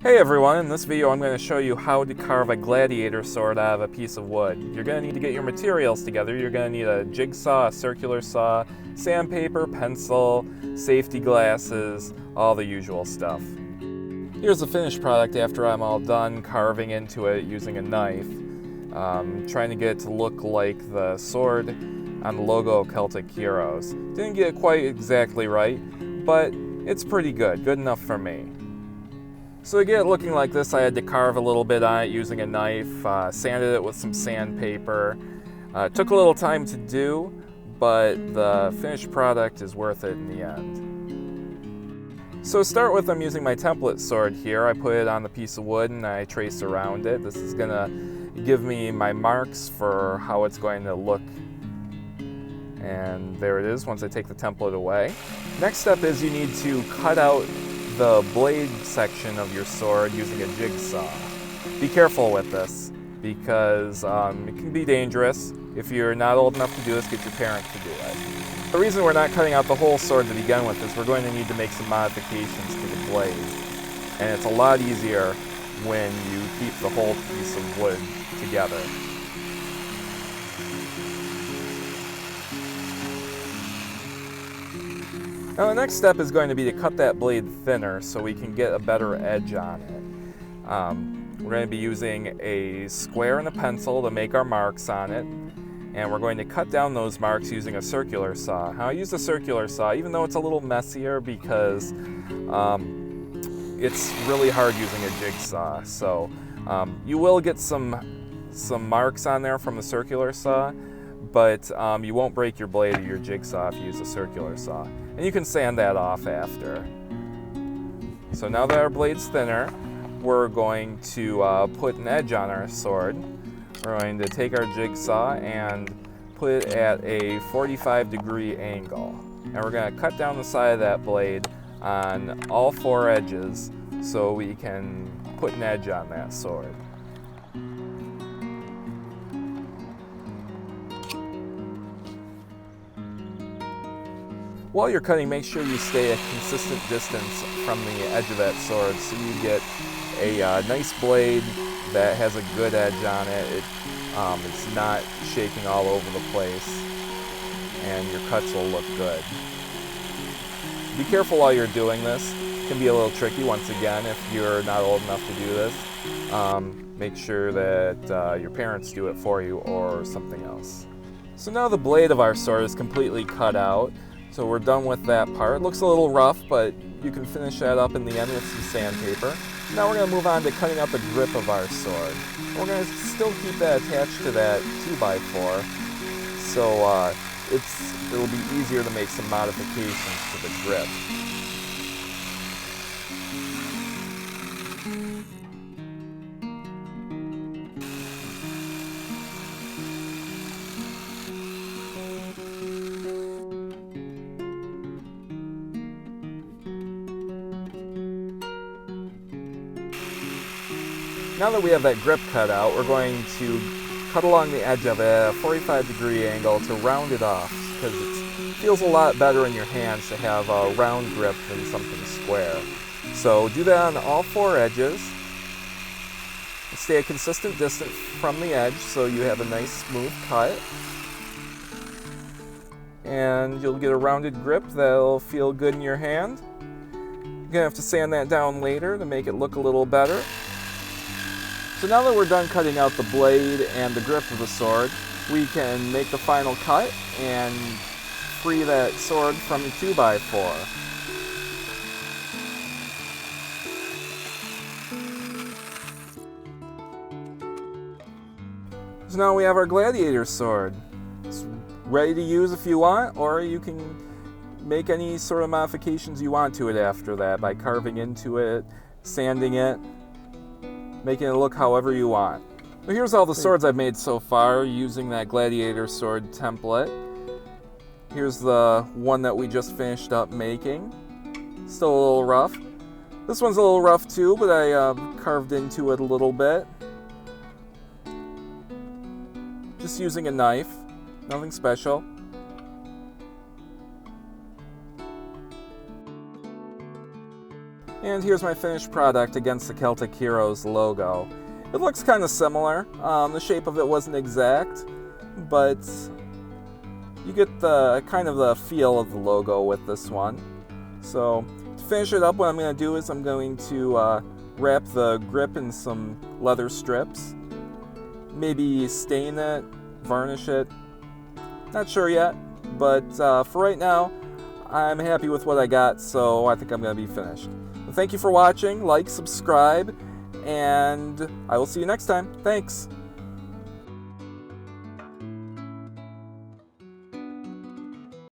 Hey everyone, in this video I'm going to show you how to carve a gladiator sword out of a piece of wood. You're going to need to get your materials together. You're going to need a jigsaw, a circular saw, sandpaper, pencil, safety glasses, all the usual stuff. Here's the finished product after I'm all done carving into it using a knife. Trying to get it to look like the sword on the logo of Celtic Heroes. Didn't get it quite exactly right, but it's pretty good enough for me. So to get it looking like this, I had to carve a little bit on it using a knife, sanded it with some sandpaper. It took a little time to do, but the finished product is worth it in the end. So to start with, I'm using my template sword here. I put it on the piece of wood and I trace around it. This is gonna give me my marks for how it's going to look. And there it is once I take the template away. Next step is you need to cut out the blade section of your sword using a jigsaw. Be careful with this because it can be dangerous. If you're not old enough to do this, get your parents to do it. The reason we're not cutting out the whole sword to begin with is we're going to need to make some modifications to the blade. And it's a lot easier when you keep the whole piece of wood together. Now the next step is going to be to cut that blade thinner so we can get a better edge on it. We're going to be using a square and a pencil to make our marks on it, and we're going to cut down those marks using a circular saw. Now I use a circular saw even though it's a little messier because it's really hard using a jigsaw. So you will get some marks on there from the circular saw, but you won't break your blade of your jigsaw if you use a circular saw. And you can sand that off after. So now that our blade's thinner, we're going to put an edge on our sword. We're going to take our jigsaw and put it at a 45-degree angle. And we're going to cut down the side of that blade on all four edges so we can put an edge on that sword. While you're cutting, make sure you stay a consistent distance from the edge of that sword so you get a nice blade that has a good edge on it. It's not shaking all over the place, and your cuts will look good. Be careful while you're doing this. It can be a little tricky once again if you're not old enough to do this. Make sure that your parents do it for you or something else. So now the blade of our sword is completely cut out. So we're done with that part. It looks a little rough, but you can finish that up in the end with some sandpaper. Now we're going to move on to cutting out the grip of our sword. We're going to still keep that attached to that 2x4, so it'll be easier to make some modifications to the grip. Now that we have that grip cut out, we're going to cut along the edge of it at a 45-degree angle to round it off, because it feels a lot better in your hands to have a round grip than something square. So do that on all four edges. Stay a consistent distance from the edge so you have a nice smooth cut. And you'll get a rounded grip that'll feel good in your hand. You're gonna have to sand that down later to make it look a little better. So now that we're done cutting out the blade and the grip of the sword, we can make the final cut and free that sword from the 2x4. So now we have our gladiator sword. It's ready to use if you want, or you can make any sort of modifications you want to it after that by carving into it, sanding it, making it look however you want. But here's all the swords I've made so far using that gladiator sword template. Here's the one that we just finished up making. Still a little rough. This one's a little rough too, but I carved into it a little bit. Just using a knife, nothing special. And here's my finished product against the Celtic Heroes logo. It looks kind of similar. The shape of it wasn't exact, but you get the kind of the feel of the logo with this one. So to finish it up, what I'm going to do is I'm going to wrap the grip in some leather strips, maybe stain it, varnish it, not sure yet, but for right now I'm happy with what I got, so I think I'm going to be finished. Thank you for watching, like, subscribe, and I will see you next time. Thanks!